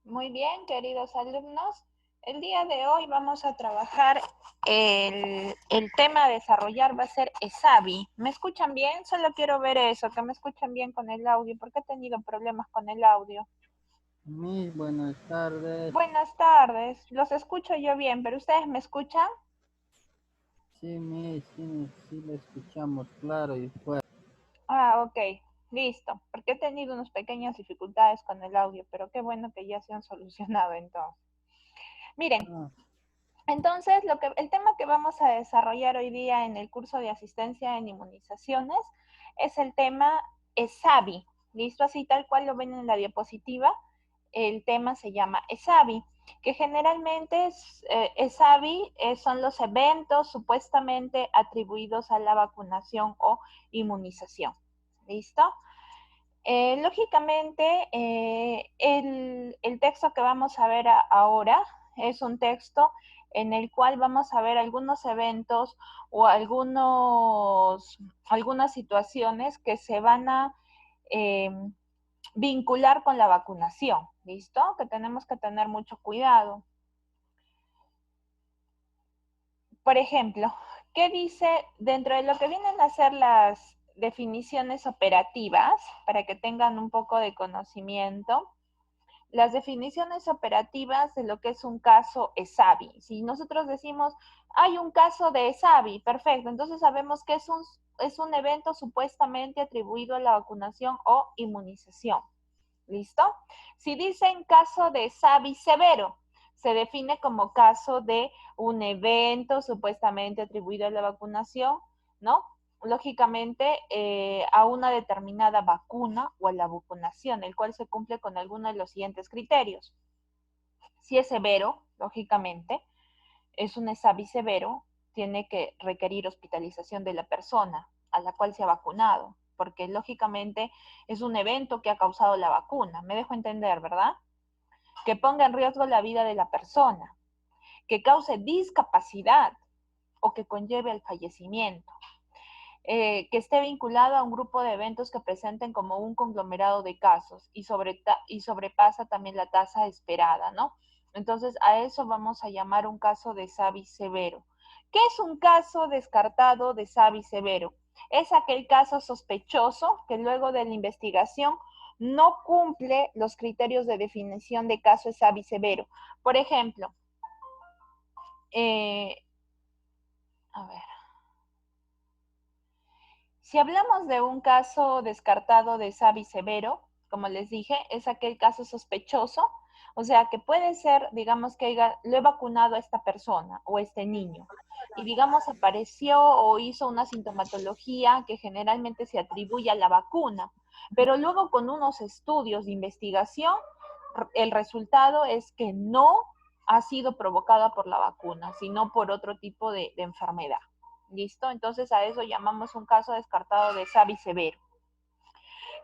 Muy bien, queridos alumnos. El día de hoy vamos a trabajar el tema a desarrollar va a ser ESABI. ¿Me escuchan bien? Solo quiero ver eso, que me escuchen bien con el audio, porque he tenido problemas con el audio. Mis buenas tardes. Buenas tardes, los escucho yo bien, pero ¿ustedes me escuchan? Sí, le escuchamos claro y fuerte. Ah, ok, listo, porque he tenido unas pequeñas dificultades con el audio, pero qué bueno que ya se han solucionado entonces. Miren, Ah, entonces, el tema que vamos a desarrollar hoy día en el curso de asistencia en inmunizaciones es el tema ESAVI. ¿Listo? Así tal cual lo ven en la diapositiva, el tema se llama ESAVI, que generalmente ESAVI son los eventos supuestamente atribuidos a la vacunación o inmunización. ¿Listo? Lógicamente, el texto que vamos a ver ahora es un texto en el cual vamos a ver algunos eventos o algunas situaciones que se van a eh, vincular con la vacunación, ¿listo? Que tenemos que tener mucho cuidado. Por ejemplo, ¿qué dice dentro de lo que vienen a ser las definiciones operativas, para que tengan un poco de conocimiento? Las definiciones operativas de lo que es un caso ESAVI. Si nosotros decimos, hay un caso de ESAVI, perfecto, entonces sabemos que es un evento supuestamente atribuido a la vacunación o inmunización. ¿Listo? Si dicen caso de ESAVI severo, se define como caso de un evento supuestamente atribuido a la vacunación, ¿no? Lógicamente, a una determinada vacuna o a la vacunación, el cual se cumple con alguno de los siguientes criterios. Si es severo, lógicamente, es un ESAVI severo, tiene que requerir hospitalización de la persona a la cual se ha vacunado, porque lógicamente es un evento que ha causado la vacuna. Me dejo entender, ¿verdad? Que ponga en riesgo la vida de la persona, que cause discapacidad o que conlleve al fallecimiento. Que esté vinculado a un grupo de eventos que presenten como un conglomerado de casos y sobrepasa también la tasa esperada, ¿no? Entonces, a eso vamos a llamar un caso de SAVI severo. ¿Qué es un caso descartado de SAVI severo? Es aquel caso sospechoso que luego de la investigación no cumple los criterios de definición de caso de SAVI severo. Por ejemplo, eh, a ver, si hablamos de un caso descartado de SAVI severo, como les dije, es aquel caso sospechoso, o sea, que puede ser, digamos que lo he vacunado a esta persona o a este niño, y digamos apareció o hizo una sintomatología que generalmente se atribuye a la vacuna, pero luego con unos estudios de investigación, el resultado es que no ha sido provocada por la vacuna, sino por otro tipo de enfermedad. ¿Listo? Entonces a eso llamamos un caso descartado de SAVI severo.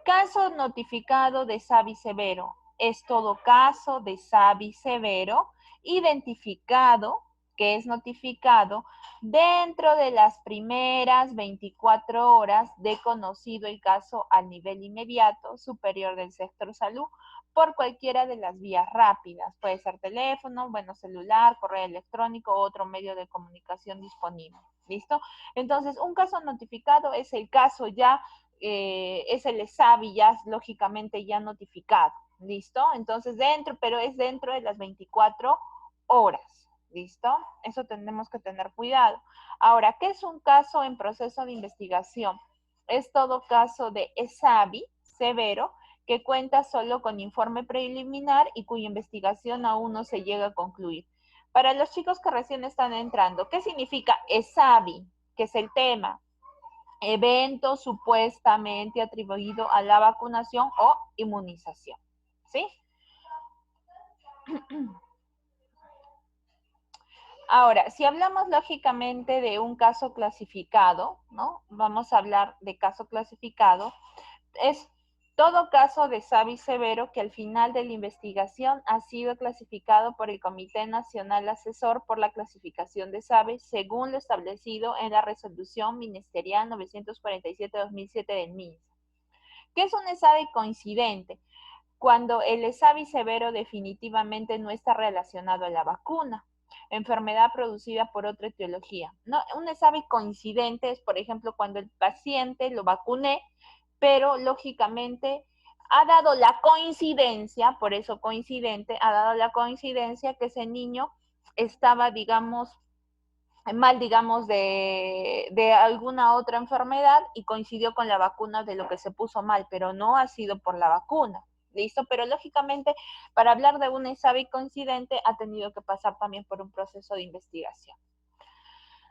Caso notificado de SAVI severo. Es todo caso de SAVI severo identificado, que es notificado, dentro de las primeras 24 horas de conocido el caso al nivel inmediato superior del sector salud por cualquiera de las vías rápidas. Puede ser teléfono, bueno, celular, correo electrónico u otro medio de comunicación disponible. ¿Listo? Entonces, un caso notificado es el caso ya es el ESAVI ya lógicamente ya notificado, ¿listo? Entonces pero es dentro de las 24 horas, ¿listo? Eso tenemos que tener cuidado. Ahora, ¿qué es un caso en proceso de investigación? Es todo caso de ESAVI severo que cuenta solo con informe preliminar y cuya investigación aún no se llega a concluir. Para los chicos que recién están entrando, ¿qué significa ESAVI? Que es el tema, evento supuestamente atribuido a la vacunación o inmunización. ¿Sí? Ahora, si hablamos lógicamente de un caso clasificado, ¿no? Vamos a hablar de caso clasificado. Es todo caso de SAVI severo que al final de la investigación ha sido clasificado por el Comité Nacional Asesor por la Clasificación de SAVI según lo establecido en la Resolución Ministerial 947-2007 del MINSA. ¿Qué es un SAVI coincidente? cuando el ESAVI severo definitivamente no está relacionado a la vacuna, enfermedad producida por otra etiología. No, un ESAVI coincidente es, por ejemplo, cuando el paciente lo vacuné, pero lógicamente ha dado la coincidencia, por eso coincidente, ha dado la coincidencia que ese niño estaba, digamos, mal, digamos, de alguna otra enfermedad y coincidió con la vacuna de lo que se puso mal, pero no ha sido por la vacuna. ¿Listo? Pero lógicamente, para hablar de un ESAVI coincidente, ha tenido que pasar también por un proceso de investigación.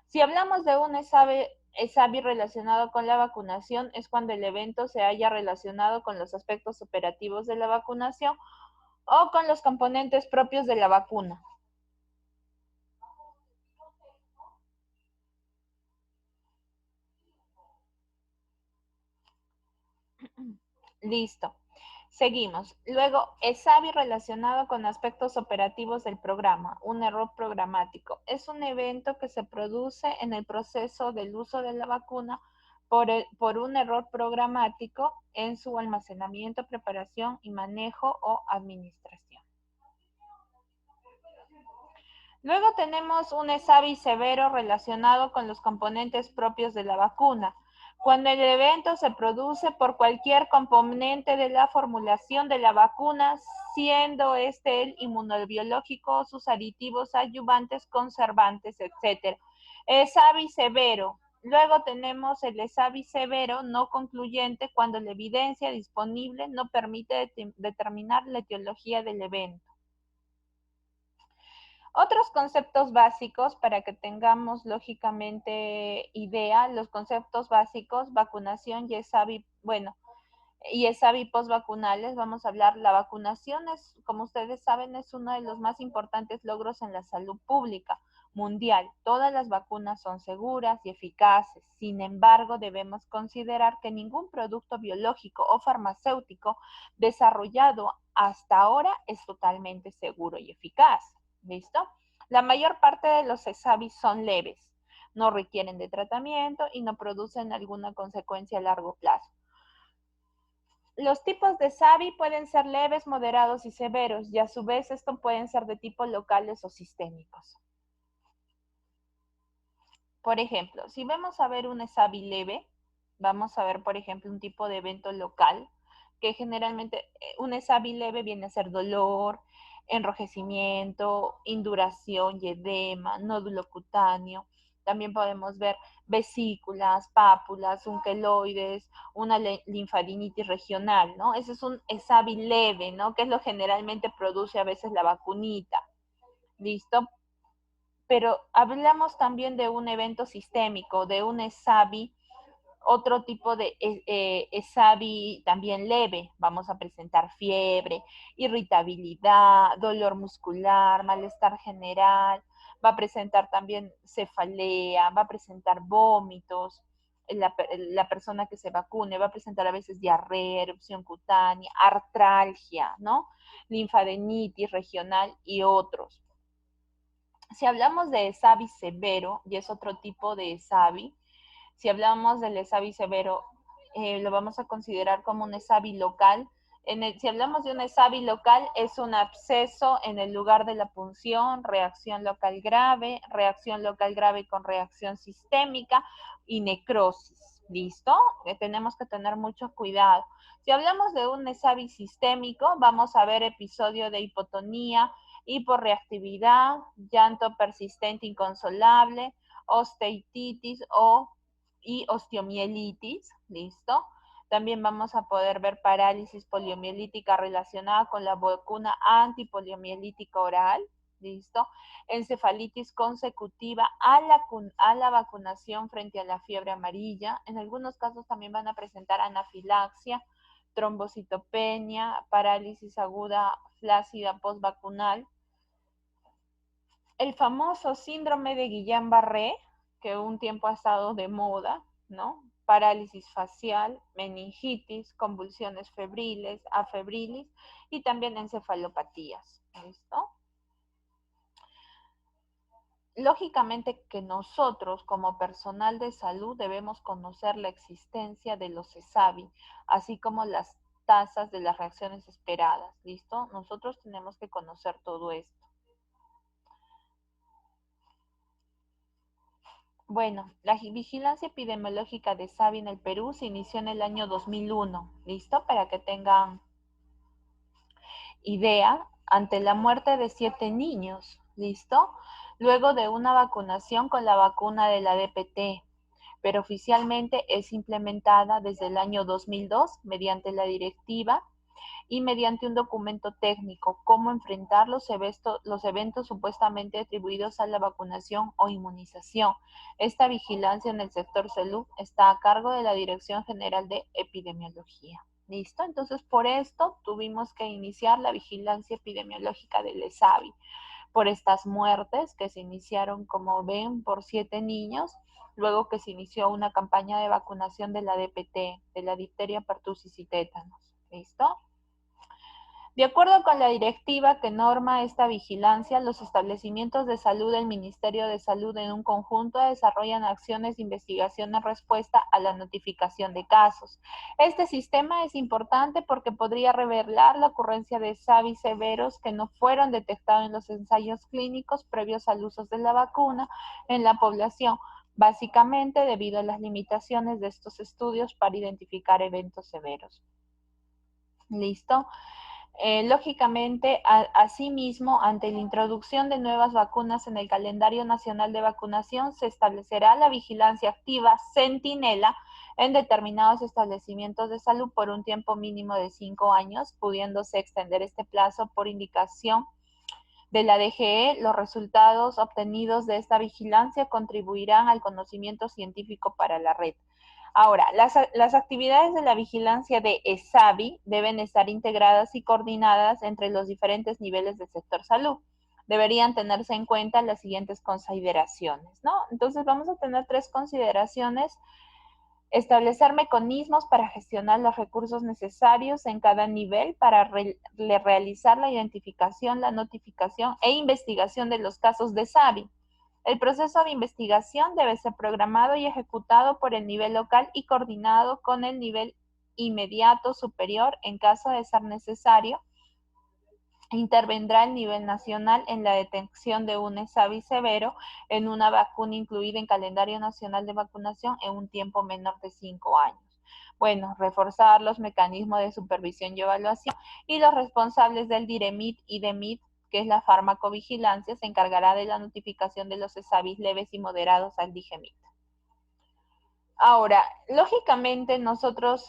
Si hablamos de un ESAVI relacionado con la vacunación, es cuando el evento se haya relacionado con los aspectos operativos de la vacunación o con los componentes propios de la vacuna. Listo. Seguimos. Luego, ESAVI relacionado con aspectos operativos del programa, un error programático. Es un evento que se produce en el proceso del uso de la vacuna por un error programático en su almacenamiento, preparación y manejo o administración. Luego tenemos un ESAVI severo relacionado con los componentes propios de la vacuna, cuando el evento se produce por cualquier componente de la formulación de la vacuna, siendo este el inmunobiológico, sus aditivos, ayudantes, conservantes, etc. ESAVI severo. Luego tenemos el ESAVI severo no concluyente cuando la evidencia disponible no permite determinar la etiología del evento. Otros conceptos básicos para que tengamos lógicamente idea, los conceptos básicos, vacunación y ESAVI, bueno, y ESAVI postvacunales, vamos a hablar, la vacunación es, como ustedes saben, es uno de los más importantes logros en la salud pública mundial. Todas las vacunas son seguras y eficaces. Sin embargo, debemos considerar que ningún producto biológico o farmacéutico desarrollado hasta ahora es totalmente seguro y eficaz. ¿Listo? La mayor parte de los ESAVI son leves, no requieren de tratamiento y no producen alguna consecuencia a largo plazo. Los tipos de ESAVI pueden ser leves, moderados y severos, y a su vez estos pueden ser de tipo locales o sistémicos. Por ejemplo, si vamos a ver un ESAVI leve, vamos a ver, por ejemplo, un tipo de evento local, que generalmente un ESAVI leve viene a ser dolor, enrojecimiento, induración y edema, nódulo cutáneo. También podemos ver vesículas, pápulas, unqueloides, una linfadenitis regional, ¿no? Ese es un ESAVI leve, ¿no? Que es lo que generalmente produce a veces la vacunita. ¿Listo? Pero hablamos también de un evento sistémico, de un ESAVI, otro tipo de ESAVI también leve. Vamos a presentar fiebre, irritabilidad, dolor muscular, malestar general, va a presentar también cefalea, va a presentar vómitos. La persona que se vacune va a presentar a veces diarrea, erupción cutánea, artralgia, ¿no? Linfadenitis regional y otros. Si hablamos de ESAVI severo, y es otro tipo de ESAVI, si hablamos del ESAVI severo, lo vamos a considerar como un ESAVI local. Si hablamos de un ESAVI local, es un absceso en el lugar de la punción, reacción local grave con reacción sistémica y necrosis. ¿Listo? Tenemos que tener mucho cuidado. Si hablamos de un ESAVI sistémico, vamos a ver episodio de hipotonía, hiporreactividad, llanto persistente inconsolable, osteititis y osteomielitis, ¿listo? También vamos a poder ver parálisis poliomielítica relacionada con la vacuna antipoliomielítica oral, ¿listo? Encefalitis consecutiva a la vacunación frente a la fiebre amarilla. En algunos casos también van a presentar anafilaxia, trombocitopenia, parálisis aguda flácida postvacunal. El famoso síndrome de Guillain-Barré, que un tiempo ha estado de moda, ¿no? Parálisis facial, meningitis, convulsiones febriles, afebrilis y también encefalopatías. ¿Listo? Lógicamente que nosotros como personal de salud debemos conocer la existencia de los ESAVI, así como las tasas de las reacciones esperadas. ¿Listo? Nosotros tenemos que conocer todo esto. Bueno, la vigilancia epidemiológica de SAVI en el Perú se inició en el año 2001. ¿Listo? Para que tengan idea, ante la muerte de 7 niños. ¿Listo? Luego de una vacunación con la vacuna de la DPT, pero oficialmente es implementada desde el año 2002 mediante la directiva y mediante un documento técnico, cómo enfrentar los eventos supuestamente atribuidos a la vacunación o inmunización. Esta vigilancia en el sector salud está a cargo de la Dirección General de Epidemiología. ¿Listo? Entonces, por esto tuvimos que iniciar la vigilancia epidemiológica del ESAVI, por estas muertes que se iniciaron, como ven, por 7 niños, luego que se inició una campaña de vacunación de la DPT, de la difteria, pertussis y tétanos. ¿Listo? De acuerdo con la directiva que norma esta vigilancia, los establecimientos de salud del Ministerio de Salud en un conjunto desarrollan acciones de investigación en respuesta a la notificación de casos. Este sistema es importante porque podría revelar la ocurrencia de SAVI severos que no fueron detectados en los ensayos clínicos previos al uso de la vacuna en la población, básicamente debido a las limitaciones de estos estudios para identificar eventos severos. ¿Listo? Lógicamente, asimismo, ante la introducción de nuevas vacunas en el calendario nacional de vacunación, se establecerá la vigilancia activa centinela en determinados establecimientos de salud por un tiempo mínimo de 5 años, pudiéndose extender este plazo por indicación de la DGE. Los resultados obtenidos de esta vigilancia contribuirán al conocimiento científico para la red. Ahora, las actividades de la vigilancia de ESAVI deben estar integradas y coordinadas entre los diferentes niveles del sector salud. Deberían tenerse en cuenta las siguientes consideraciones, ¿no? Entonces vamos a tener 3 consideraciones. Establecer mecanismos para gestionar los recursos necesarios en cada nivel para realizar la identificación, la notificación e investigación de los casos de SAVI. El proceso de investigación debe ser programado y ejecutado por el nivel local y coordinado con el nivel inmediato superior. En caso de ser necesario, intervendrá el nivel nacional en la detección de un SAVI severo en una vacuna incluida en calendario nacional de vacunación en un tiempo menor de 5 años. Bueno, reforzar los mecanismos de supervisión y evaluación, y los responsables del DIREMIT y DEMIT, que es la farmacovigilancia, se encargará de la notificación de los SAVIs leves y moderados al DIGEMIT. Ahora, lógicamente nosotros,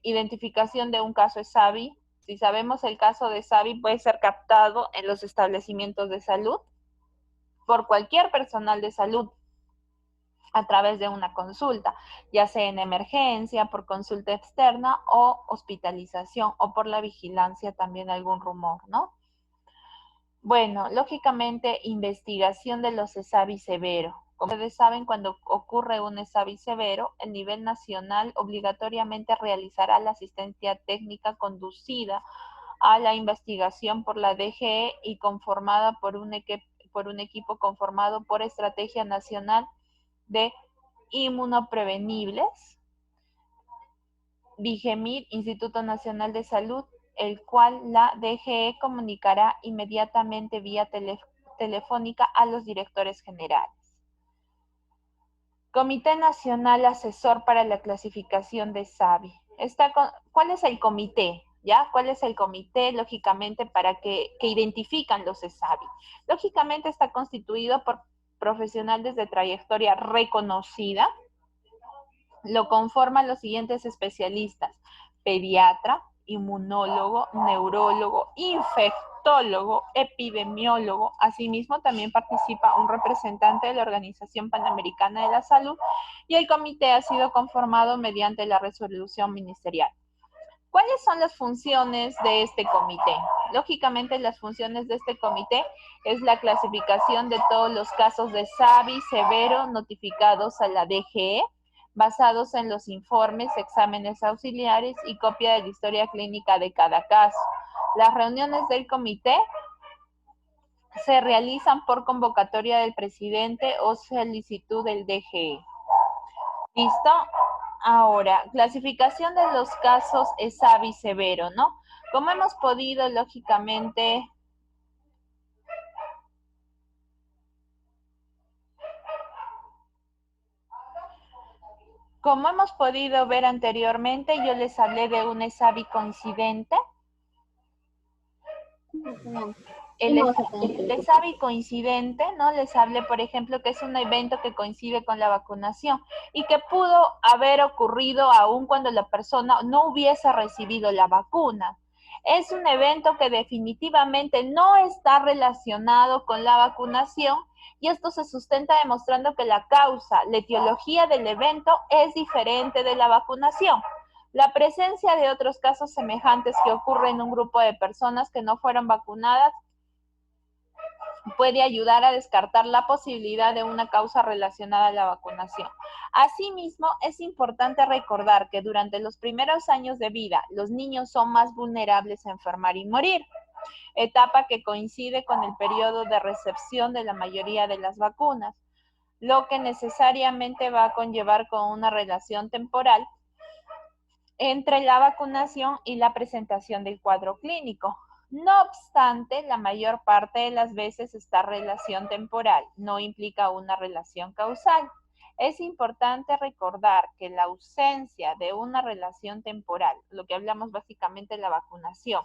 identificación de un caso SAVI, si sabemos el caso de SAVI, puede ser captado en los establecimientos de salud por cualquier personal de salud a través de una consulta, ya sea en emergencia, por consulta externa o hospitalización, o por la vigilancia también algún rumor, ¿no? Bueno, lógicamente, investigación de los SAVI severo. Como ustedes saben, cuando ocurre un SAVI severo, el nivel nacional obligatoriamente realizará la asistencia técnica conducida a la investigación por la DGE y conformada por un equipo conformado por Estrategia Nacional de Inmunoprevenibles, DIGEMIT, Instituto Nacional de Salud, el cual la DGE comunicará inmediatamente vía telefónica a los directores generales. Comité Nacional Asesor para la Clasificación de SAVI. ¿Cuál es el comité? ¿Ya? ¿Cuál es el comité? Lógicamente, para que identifican los SAVI. Lógicamente está constituido por profesionales de trayectoria reconocida. Lo conforman los siguientes especialistas: pediatra, inmunólogo, neurólogo, infectólogo, epidemiólogo. Asimismo, también participa un representante de la Organización Panamericana de la Salud, y el comité ha sido conformado mediante la resolución ministerial. ¿Cuáles son las funciones de este comité? Lógicamente, las funciones de este comité es la clasificación de todos los casos de SAVI severo notificados a la DGE, basados en los informes, exámenes auxiliares y copia de la historia clínica de cada caso. Las reuniones del comité se realizan por convocatoria del presidente o solicitud del DGE. ¿Listo? Ahora, clasificación de los casos ESAVI severo, ¿no? Como hemos podido, lógicamente, ver anteriormente, yo les hablé de un ESAVI coincidente. El ESAVI coincidente, ¿no? Les hablé, por ejemplo, que es un evento que coincide con la vacunación y que pudo haber ocurrido aún cuando la persona no hubiese recibido la vacuna. Es un evento que definitivamente no está relacionado con la vacunación y esto se sustenta demostrando que la causa, la etiología del evento es diferente de la vacunación. La presencia de otros casos semejantes que ocurren en un grupo de personas que no fueron vacunadas puede ayudar a descartar la posibilidad de una causa relacionada a la vacunación. Asimismo, es importante recordar que durante los primeros años de vida, los niños son más vulnerables a enfermar y morir, etapa que coincide con el periodo de recepción de la mayoría de las vacunas, lo que necesariamente va a conllevar con una relación temporal entre la vacunación y la presentación del cuadro clínico. No obstante, la mayor parte de las veces esta relación temporal no implica una relación causal. Es importante recordar que la ausencia de una relación temporal, lo que hablamos básicamente de la vacunación,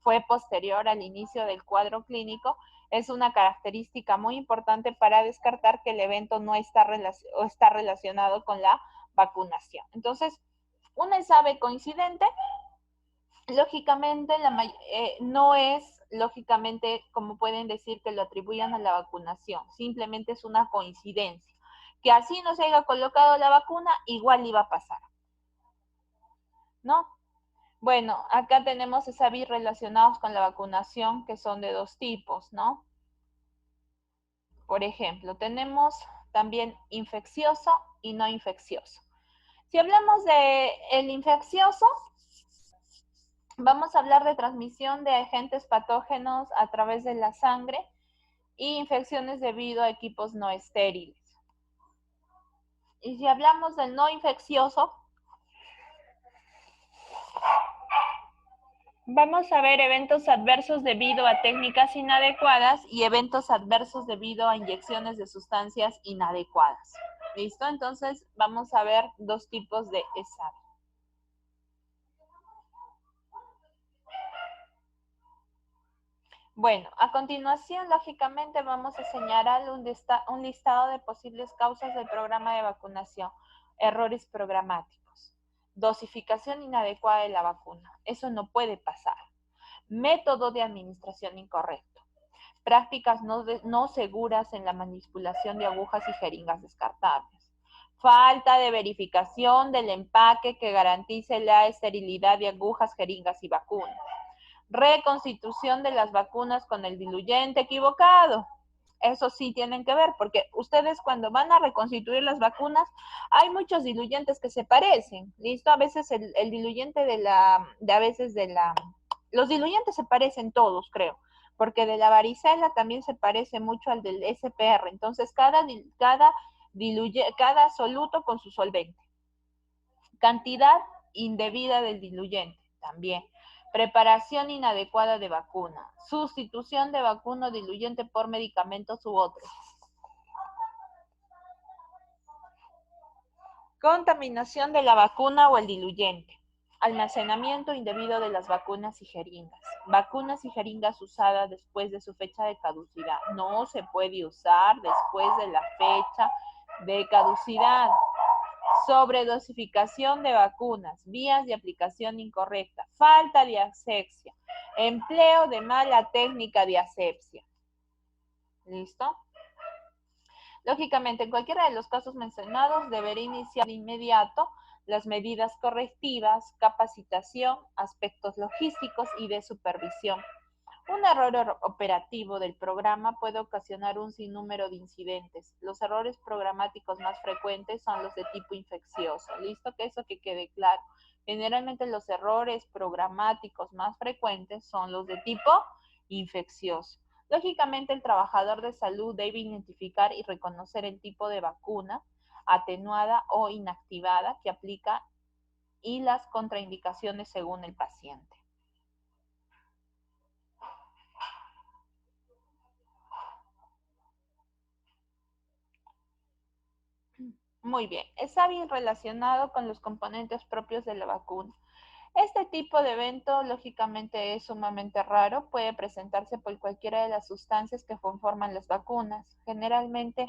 fue posterior al inicio del cuadro clínico, es una característica muy importante para descartar que el evento no está relacionado con la vacunación. Entonces, un ESAVI coincidente, lógicamente, no es, lógicamente, como pueden decir, que lo atribuyan a la vacunación, simplemente es una coincidencia. Que así no se haya colocado la vacuna, igual iba a pasar, ¿no? Bueno, acá tenemos ESAVI relacionados con la vacunación, que son de dos tipos, ¿no? Por ejemplo, tenemos también infeccioso y no infeccioso. Si hablamos de el infeccioso, vamos a hablar de transmisión de agentes patógenos a través de la sangre y infecciones debido a equipos no estériles. Y si hablamos del no infeccioso, vamos a ver eventos adversos debido a técnicas inadecuadas y eventos adversos debido a inyecciones de sustancias inadecuadas. ¿Listo? Entonces vamos a ver dos tipos de ESAVI. Bueno, a continuación, lógicamente, vamos a señalar un listado de posibles causas del programa de vacunación. Errores programáticos. Dosificación inadecuada de la vacuna. Eso no puede pasar. Método de administración incorrecto. Prácticas no seguras en la manipulación de agujas y jeringas descartables. Falta de verificación del empaque que garantice la esterilidad de agujas, jeringas y vacunas. Reconstitución de las vacunas con el diluyente equivocado. Eso sí tienen que ver, porque ustedes cuando van a reconstituir las vacunas, hay muchos diluyentes que se parecen, ¿listo? A veces el diluyente los diluyentes se parecen todos, creo, porque de la varicela también se parece mucho al del SPR, entonces cada soluto con su solvente. Cantidad indebida del diluyente, también. Preparación inadecuada de vacuna. Sustitución de vacuna o diluyente por medicamentos u otros. Contaminación de la vacuna o el diluyente. Almacenamiento indebido de las vacunas y jeringas. Vacunas y jeringas usadas después de su fecha de caducidad. No se puede usar después de la fecha de caducidad. Sobredosificación de vacunas, vías de aplicación incorrecta, falta de asepsia, empleo de mala técnica de asepsia. ¿Listo? Lógicamente, en cualquiera de los casos mencionados, deberá iniciar de inmediato las medidas correctivas, capacitación, aspectos logísticos y de supervisión. Un error operativo del programa puede ocasionar un sinnúmero de incidentes. Los errores programáticos más frecuentes son los de tipo infeccioso. ¿Listo? Que eso que quede claro. Generalmente los errores programáticos más frecuentes son los de tipo infeccioso. Lógicamente, el trabajador de salud debe identificar y reconocer el tipo de vacuna atenuada o inactivada que aplica y las contraindicaciones según el paciente. Muy bien, es hábil relacionado con los componentes propios de la vacuna. Este tipo de evento, lógicamente, es sumamente raro. Puede presentarse por cualquiera de las sustancias que conforman las vacunas. Generalmente,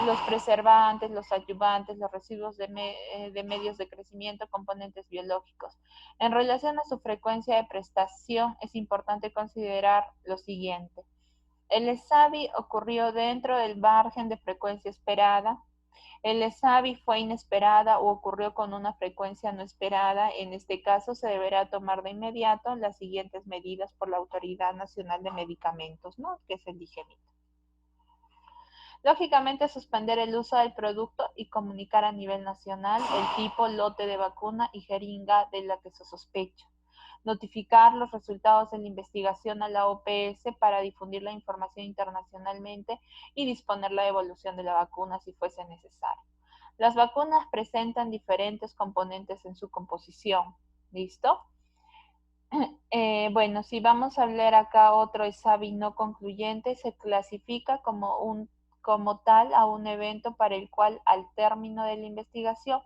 los preservantes, los adyuvantes, los residuos de medios de crecimiento, componentes biológicos. En relación a su frecuencia de prestación, es importante considerar lo siguiente. El ESAVI ocurrió dentro del margen de frecuencia esperada. El ESAVI fue inesperada o ocurrió con una frecuencia no esperada. En este caso, se deberá tomar de inmediato las siguientes medidas por la Autoridad Nacional de Medicamentos, ¿no? Que es el IGEMIT. Lógicamente, suspender el uso del producto y comunicar a nivel nacional el tipo, lote de vacuna y jeringa de la que se sospecha. Notificar los resultados de la investigación a la OPS para difundir la información internacionalmente y disponer la devolución de la vacuna si fuese necesario. Las vacunas presentan diferentes componentes en su composición. ¿Listo? Bueno, si vamos a hablar acá otro ESAVI no concluyente, se clasifica como tal a un evento para el cual al término de la investigación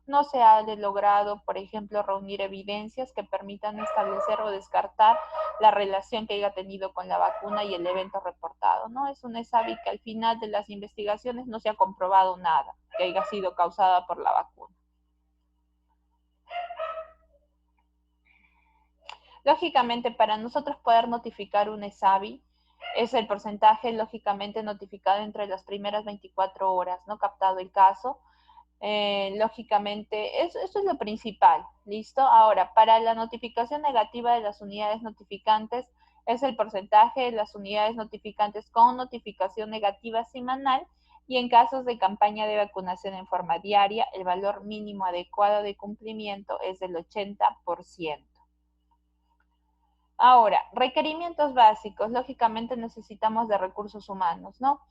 no se ha logrado, por ejemplo, reunir evidencias que permitan establecer o descartar la relación que haya tenido con la vacuna y el evento reportado, ¿no? Es un ESAVI que al final de las investigaciones no se ha comprobado nada que haya sido causada por la vacuna. Lógicamente, para nosotros poder notificar un ESAVI, es el porcentaje lógicamente notificado entre las primeras 24 horas, ¿no? Captado el caso. Lógicamente, eso es lo principal, ¿listo? Ahora, para la notificación negativa de las unidades notificantes, es el porcentaje de las unidades notificantes con notificación negativa semanal y en casos de campaña de vacunación en forma diaria, el valor mínimo adecuado de cumplimiento es del 80%. Ahora, requerimientos básicos, lógicamente necesitamos de recursos humanos, ¿no?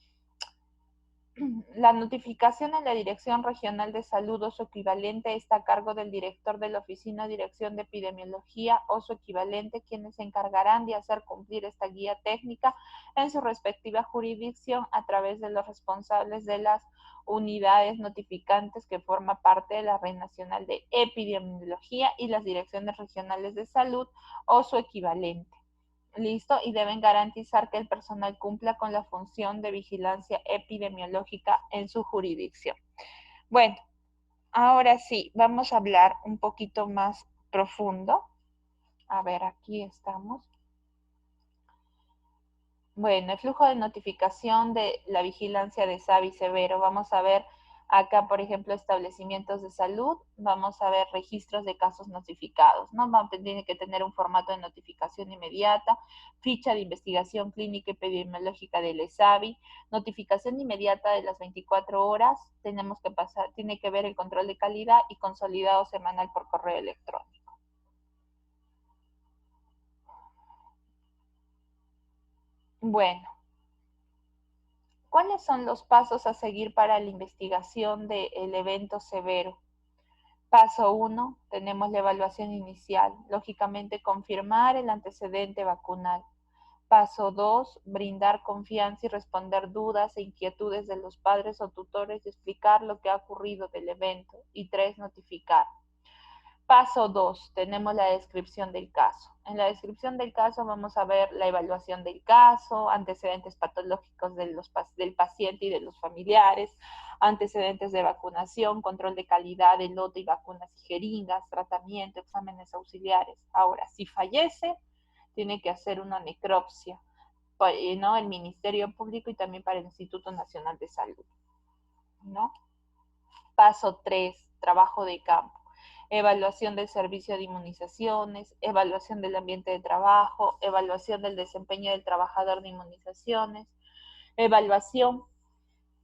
La notificación en la Dirección Regional de Salud o su equivalente está a cargo del director de la Oficina de Dirección de Epidemiología o su equivalente, quienes se encargarán de hacer cumplir esta guía técnica en su respectiva jurisdicción a través de los responsables de las unidades notificantes que forman parte de la Red Nacional de Epidemiología y las direcciones regionales de salud o su equivalente. ¿Listo? Y deben garantizar que el personal cumpla con la función de vigilancia epidemiológica en su jurisdicción. Bueno, ahora sí, vamos a hablar un poquito más profundo. A ver, aquí estamos. Bueno, el flujo de notificación de la vigilancia de SAVI severo. Vamos a ver acá, por ejemplo, establecimientos de salud. Vamos a ver registros de casos notificados, ¿no? Tiene que tener un formato de notificación inmediata, ficha de investigación clínica epidemiológica del ESAVI, notificación inmediata de las 24 horas. Tenemos que pasar, tiene que ver el control de calidad y consolidado semanal por correo electrónico. Bueno, ¿cuáles son los pasos a seguir para la investigación del evento severo? Paso 1, tenemos la evaluación inicial. Lógicamente, confirmar el antecedente vacunal. Paso 2, brindar confianza y responder dudas e inquietudes de los padres o tutores y explicar lo que ha ocurrido del evento. Y 3, notificar. Paso 2, tenemos la descripción del caso. En la descripción del caso vamos a ver la evaluación del caso, antecedentes patológicos del paciente y de los familiares, antecedentes de vacunación, control de calidad de lote y vacunas y jeringas, tratamiento, exámenes auxiliares. Ahora, si fallece, tiene que hacer una necropsia, ¿no? El Ministerio Público y también para el Instituto Nacional de Salud, ¿no? Paso 3, trabajo de campo. Evaluación del servicio de inmunizaciones, evaluación del ambiente de trabajo, evaluación del desempeño del trabajador de inmunizaciones, evaluación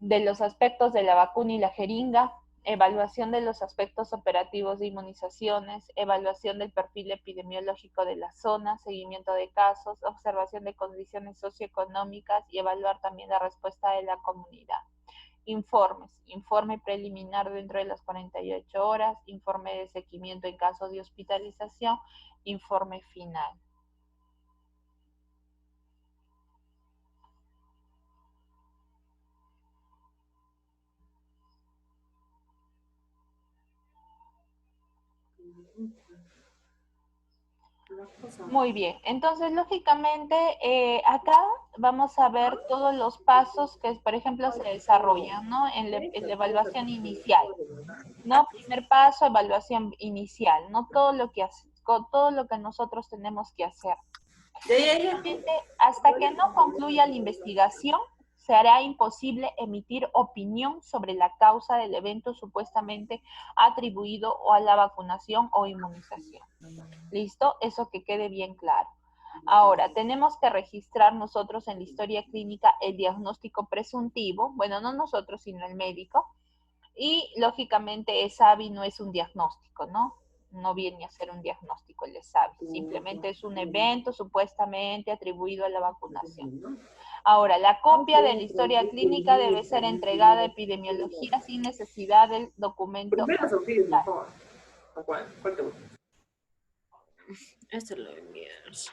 de los aspectos de la vacuna y la jeringa, evaluación de los aspectos operativos de inmunizaciones, evaluación del perfil epidemiológico de la zona, seguimiento de casos, observación de condiciones socioeconómicas y evaluar también la respuesta de la comunidad. Informes, informe preliminar dentro de las 48 horas, informe de seguimiento en caso de hospitalización, informe final. Muy bien, entonces lógicamente acá vamos a ver todos los pasos que, por ejemplo, se desarrollan, ¿no? En la evaluación inicial, ¿no? Primer paso, evaluación inicial, ¿no? Todo lo que nosotros tenemos que hacer. Hasta que no concluya la investigación, se hará imposible emitir opinión sobre la causa del evento supuestamente atribuido o a la vacunación o inmunización. ¿Listo? Eso que quede bien claro. Ahora, tenemos que registrar nosotros en la historia clínica el diagnóstico presuntivo, bueno, no nosotros, sino el médico, y lógicamente ESAVI no es un diagnóstico, ¿no? No viene a ser un diagnóstico el ESAVI, simplemente es un evento supuestamente atribuido a la vacunación. Ahora, la copia de la historia clínica debe ser entregada a epidemiología sin necesidad del documento. Primero Sofía, por favor. ¿Cuál te gusta? Este lo envías.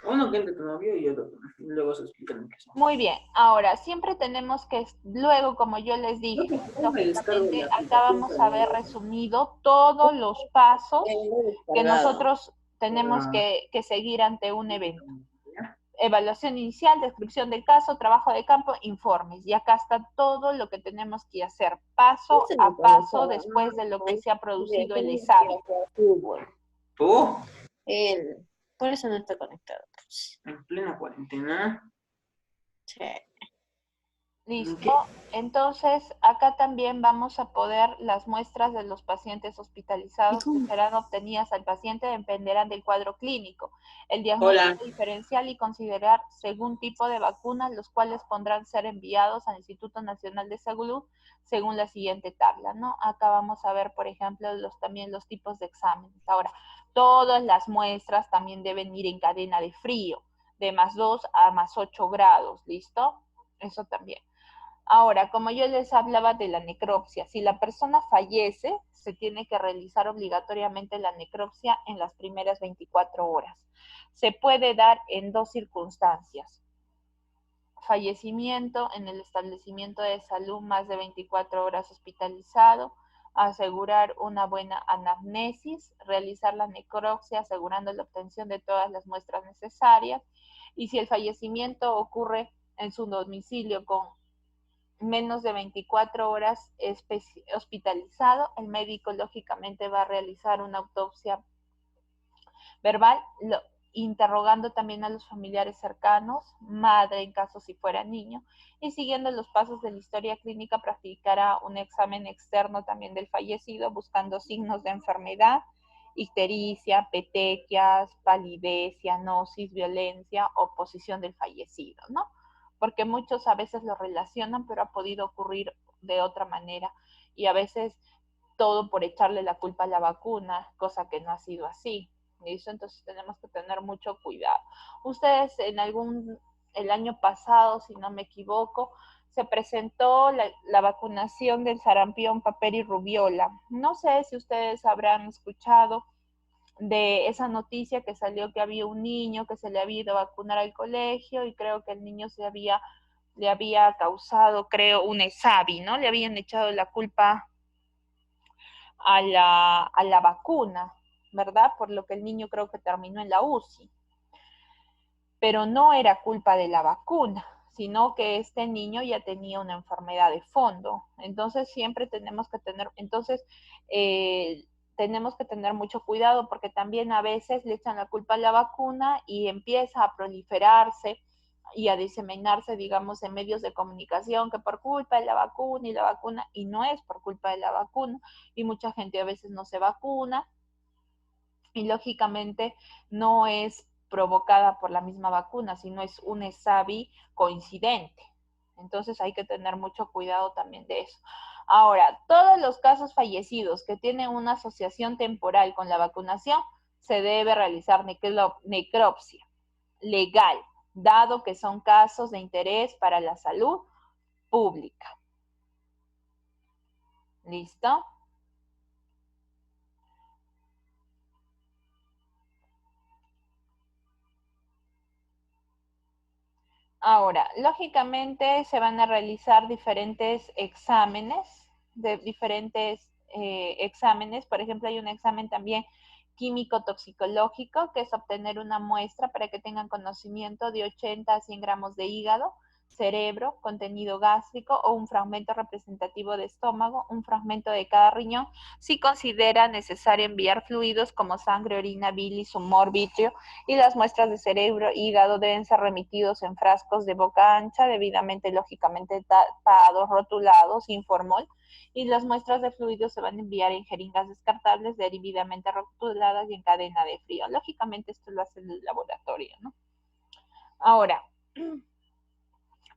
Uno que entre tu novio y otro. Luego se explican qué son. Muy bien, ahora siempre tenemos que, luego como yo les dije, lógicamente acá vamos a ver resumido todos los pasos que nosotros tenemos que seguir ante un evento. Evaluación inicial, descripción del caso, trabajo de campo, informes. Y acá está todo lo que tenemos que hacer paso a paso después de lo que se ha producido el examen. ¿Tú? Él. Por eso no está conectado. Pues. En plena cuarentena. Sí. Listo. Entonces, acá también vamos a poder, las muestras de los pacientes hospitalizados que serán obtenidas al paciente dependerán del cuadro clínico, el diagnóstico diferencial y considerar según tipo de vacunas, los cuales podrán ser enviados al Instituto Nacional de Salud según la siguiente tabla, ¿no? Acá vamos a ver, por ejemplo, también los tipos de exámenes. Ahora, todas las muestras también deben ir en cadena de frío, de +2 a +8 grados, ¿listo? Eso también. Ahora, como yo les hablaba de la necropsia, si la persona fallece, se tiene que realizar obligatoriamente la necropsia en las primeras 24 horas. Se puede dar en dos circunstancias. Fallecimiento en el establecimiento de salud más de 24 horas hospitalizado, asegurar una buena anamnesis, realizar la necropsia asegurando la obtención de todas las muestras necesarias, y si el fallecimiento ocurre en su domicilio con menos de 24 horas hospitalizado, el médico lógicamente va a realizar una autopsia verbal, interrogando también a los familiares cercanos, madre en caso si fuera niño, y siguiendo los pasos de la historia clínica practicará un examen externo también del fallecido, buscando signos de enfermedad, ictericia, petequias, palidez, cianosis, violencia o posición del fallecido, ¿no? Porque muchos a veces lo relacionan, pero ha podido ocurrir de otra manera, y a veces todo por echarle la culpa a la vacuna, cosa que no ha sido así. ¿Listo? Entonces tenemos que tener mucho cuidado. Ustedes el año pasado, si no me equivoco, se presentó la vacunación del sarampión, papel y rubiola. No sé si ustedes habrán escuchado de esa noticia que salió que había un niño que se le había ido a vacunar al colegio y creo que el niño le había causado, creo, un ESAVI, ¿no? Le habían echado la culpa a la vacuna, ¿verdad? Por lo que el niño creo que terminó en la UCI. Pero no era culpa de la vacuna, sino que este niño ya tenía una enfermedad de fondo. Entonces siempre tenemos que tener mucho cuidado porque también a veces le echan la culpa a la vacuna y empieza a proliferarse y a diseminarse, digamos, en medios de comunicación que por culpa de la vacuna, y no es por culpa de la vacuna, y mucha gente a veces no se vacuna, y lógicamente no es provocada por la misma vacuna, sino es un ESAVI coincidente. Entonces hay que tener mucho cuidado también de eso. Ahora, todos los casos fallecidos que tienen una asociación temporal con la vacunación, se debe realizar necropsia legal, dado que son casos de interés para la salud pública. ¿Listo? Ahora, lógicamente se van a realizar diferentes exámenes, exámenes. Por ejemplo, hay un examen también químico-toxicológico, que es obtener una muestra para que tengan conocimiento de 80 a 100 gramos de hígado, cerebro, contenido gástrico o un fragmento representativo de estómago, un fragmento de cada riñón, si considera necesario enviar fluidos como sangre, orina, bilis, humor, vitrio, y las muestras de cerebro e hígado deben ser remitidos en frascos de boca ancha, debidamente, lógicamente, tapados, rotulados, sin formol, y las muestras de fluidos se van a enviar en jeringas descartables, debidamente rotuladas y en cadena de frío. Lógicamente, esto lo hace el laboratorio, ¿no? Ahora,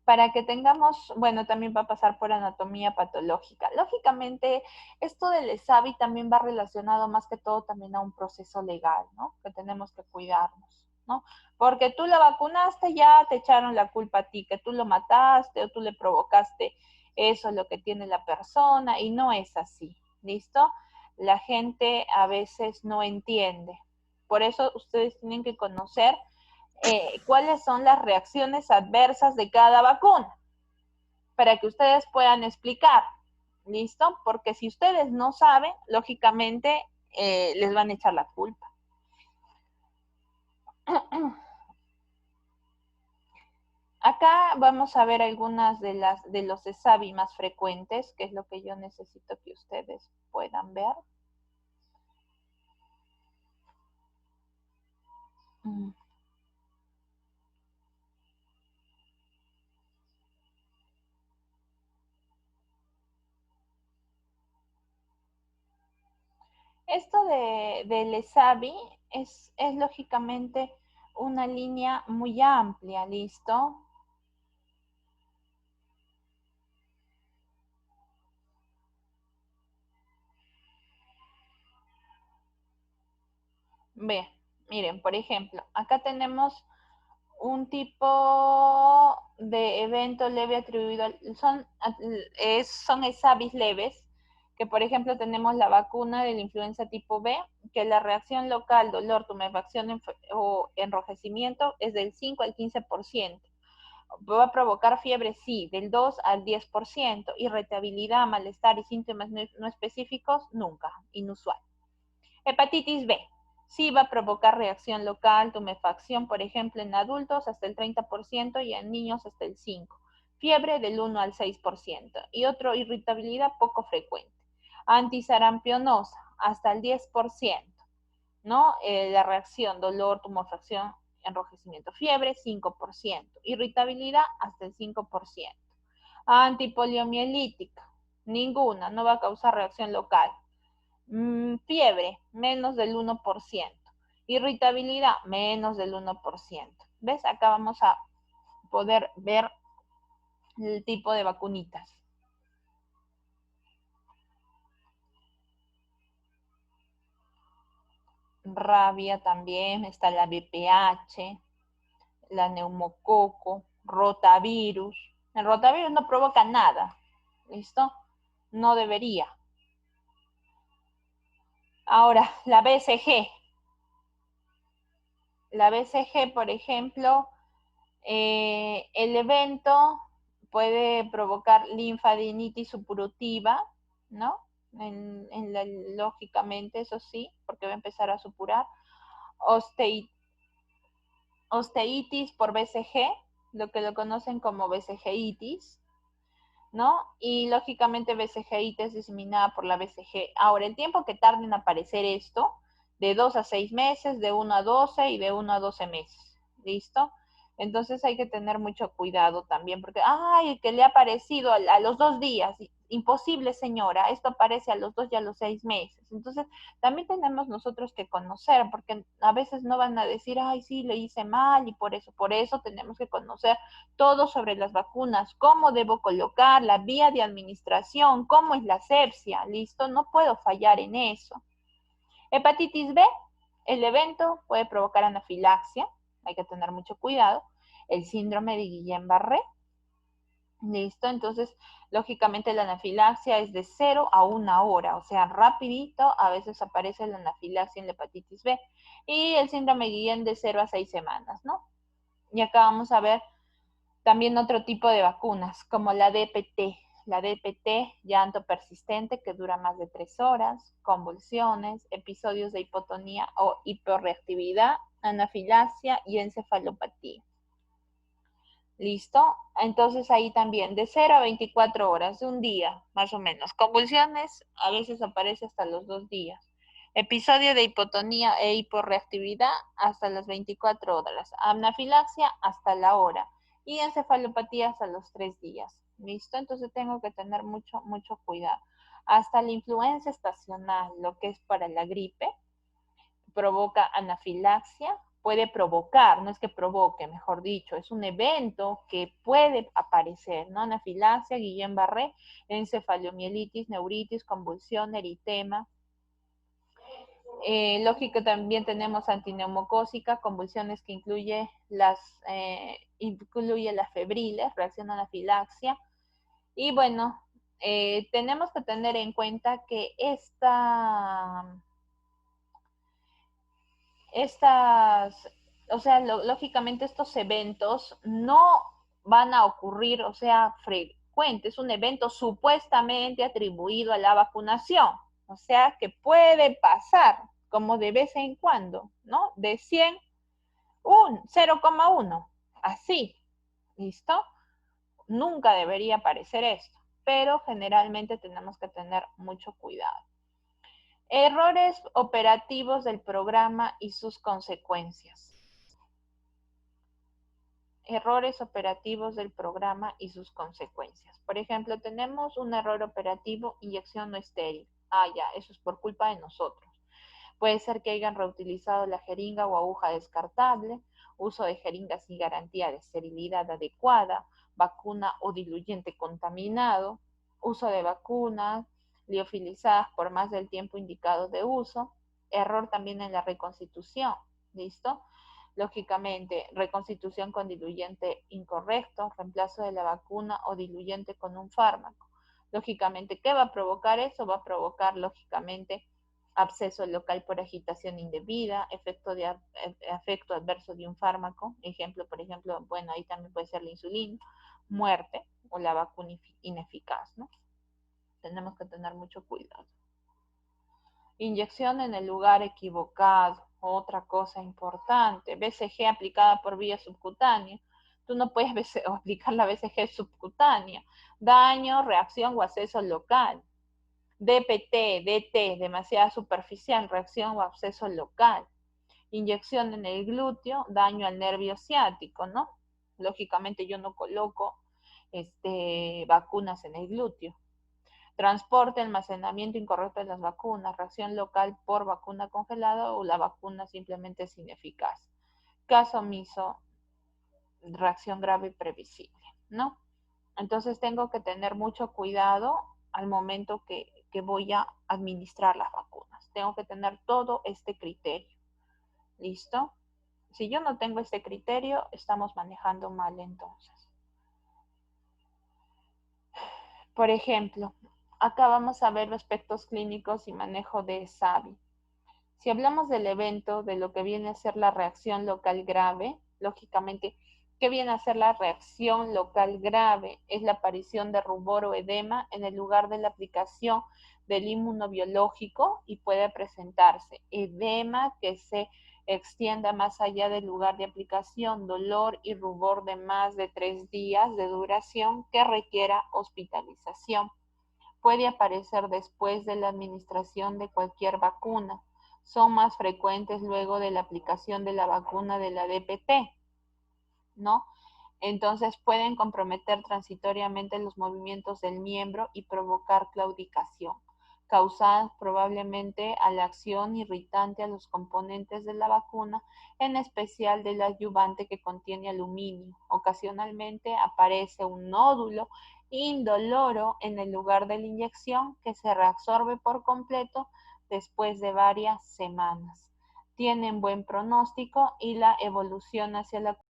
para que tengamos, bueno, también va a pasar por anatomía patológica. Lógicamente, esto del ESAVI también va relacionado más que todo también a un proceso legal, ¿no? Que tenemos que cuidarnos, ¿no? Porque tú la vacunaste, ya te echaron la culpa a ti, que tú lo mataste o tú le provocaste eso, lo que tiene la persona, y no es así, ¿listo? La gente a veces no entiende. Por eso ustedes tienen que conocer cuáles son las reacciones adversas de cada vacuna, para que ustedes puedan explicar, ¿listo? Porque si ustedes no saben, lógicamente les van a echar la culpa. Acá vamos a ver algunas de los ESAVI más frecuentes, que es lo que yo necesito que ustedes puedan ver. Esto del ESAVI es lógicamente una línea muy amplia, ¿listo? Bien, miren, por ejemplo, acá tenemos un tipo de evento leve atribuido, son ESAVIs leves, que por ejemplo tenemos la vacuna de la influenza tipo B, que la reacción local, dolor, tumefacción o enrojecimiento es del 5 al 15%. Va a provocar fiebre, sí, del 2 al 10%, irritabilidad, malestar y síntomas no específicos, nunca, inusual. Hepatitis B. Sí va a provocar reacción local, tumefacción, por ejemplo, en adultos hasta el 30% y en niños hasta el 5%. Fiebre del 1 al 6% y otra irritabilidad poco frecuente. Antisarampionosa hasta el 10%, ¿no? La reacción, dolor, tumefacción, enrojecimiento. Fiebre, 5%. Irritabilidad hasta el 5%. Antipoliomielítica, ninguna, no va a causar reacción local. Fiebre, menos del 1%. Irritabilidad, menos del 1%. ¿Ves? Acá vamos a poder ver el tipo de vacunitas. Rabia también, está la VPH, la neumococo, rotavirus. El rotavirus no provoca nada, ¿listo? No debería. Ahora, la BCG. La BCG, por ejemplo, el evento puede provocar linfadenitis supurativa, ¿no? Lógicamente, eso sí, porque va a empezar a supurar. Osteitis por BCG, lo que lo conocen como BCGitis, ¿no? Y lógicamente BCGitis diseminada por la BCG. Ahora, el tiempo que tarda en aparecer esto, de 2 a 6 meses, de 1 a 12 y de 1 a 12 meses, ¿listo? Entonces hay que tener mucho cuidado también, porque, ay, que le ha aparecido a los 2 días. Imposible, señora, esto aparece a los 2 y a los 6 meses. Entonces, también tenemos nosotros que conocer, porque a veces no van a decir, ay, sí, le hice mal, y por eso tenemos que conocer todo sobre las vacunas, cómo debo colocar, la vía de administración, cómo es la asepsia, ¿listo? No puedo fallar en eso. Hepatitis B, el evento puede provocar anafilaxia, hay que tener mucho cuidado. El síndrome de Guillain-Barré, ¿Listo? Entonces, lógicamente la anafilaxia es de 0 a 1 hora, o sea, rapidito, a veces aparece la anafilaxia en la hepatitis B. Y el síndrome Guillain de 0 a 6 semanas, ¿no? Y acá vamos a ver también otro tipo de vacunas, como la DPT. La DPT, llanto persistente que dura más de 3 horas, convulsiones, episodios de hipotonía o hiperreactividad, anafilaxia y encefalopatía. ¿Listo? Entonces ahí también de 0 a 24 horas, de un día más o menos. Convulsiones a veces aparece hasta los 2 días. Episodio de hipotonía e hiporreactividad hasta las 24 horas. Anafilaxia hasta la hora. Y encefalopatía hasta los 3 días. ¿Listo? Entonces tengo que tener mucho cuidado. Hasta la influenza estacional, lo que es para la gripe, provoca anafilaxia, puede provocar, no es que provoque, mejor dicho, es un evento que puede aparecer, ¿no? Anafilaxia, Guillain-Barré, encefalomielitis, neuritis, convulsión, eritema. Lógico, también tenemos antineumocócica, convulsiones que incluye la febriles, reacción a anafilaxia. Y bueno, tenemos que tener en cuenta que lógicamente estos eventos no van a ocurrir, o sea, frecuentes. Es un evento supuestamente atribuido a la vacunación, o sea, que puede pasar como de vez en cuando, ¿no? De 100, 0,1, así, ¿listo? Nunca debería aparecer esto, pero generalmente tenemos que tener mucho cuidado. Errores operativos del programa y sus consecuencias. Errores operativos del programa y sus consecuencias. Por ejemplo, tenemos un error operativo, inyección no estéril. Ya, eso es por culpa de nosotros. Puede ser que hayan reutilizado la jeringa o aguja descartable, uso de jeringas sin garantía de esterilidad adecuada, vacuna o diluyente contaminado, uso de vacunas liofilizadas por más del tiempo indicado de uso, error también en la reconstitución, ¿listo? Lógicamente, reconstitución con diluyente incorrecto, reemplazo de la vacuna o diluyente con un fármaco. Lógicamente, ¿qué va a provocar eso? Va a provocar, lógicamente, absceso local por agitación indebida, efecto adverso de un fármaco, por ejemplo, bueno, ahí también puede ser la insulina, muerte o la vacuna ineficaz, ¿no? Tenemos que tener mucho cuidado. Inyección en el lugar equivocado, otra cosa importante. BCG aplicada por vía subcutánea. Tú no puedes aplicar la BCG subcutánea. Daño, reacción o acceso local. DPT, DT, demasiada superficial, reacción o absceso local. Inyección en el glúteo, daño al nervio ciático, ¿no? Lógicamente yo no coloco vacunas en el glúteo. Transporte, almacenamiento incorrecto de las vacunas, reacción local por vacuna congelada o la vacuna simplemente es ineficaz. Caso omiso, reacción grave y previsible, ¿no? Entonces tengo que tener mucho cuidado al momento que voy a administrar las vacunas. Tengo que tener todo este criterio. ¿Listo? Si yo no tengo este criterio, estamos manejando mal entonces. Por ejemplo, acá vamos a ver aspectos clínicos y manejo de SAVI. Si hablamos del evento, de lo que viene a ser la reacción local grave, lógicamente, ¿qué viene a ser la reacción local grave? Es la aparición de rubor o edema en el lugar de la aplicación del inmunobiológico y puede presentarse edema que se extienda más allá del lugar de aplicación, dolor y rubor de más de 3 días de duración que requiera hospitalización. Puede aparecer después de la administración de cualquier vacuna. Son más frecuentes luego de la aplicación de la vacuna de la DPT, ¿no? Entonces pueden comprometer transitoriamente los movimientos del miembro y provocar claudicación, causadas probablemente a la acción irritante a los componentes de la vacuna, en especial del adyuvante que contiene aluminio. Ocasionalmente aparece un nódulo indoloro en el lugar de la inyección que se reabsorbe por completo después de varias semanas. Tienen buen pronóstico y la evolución hacia la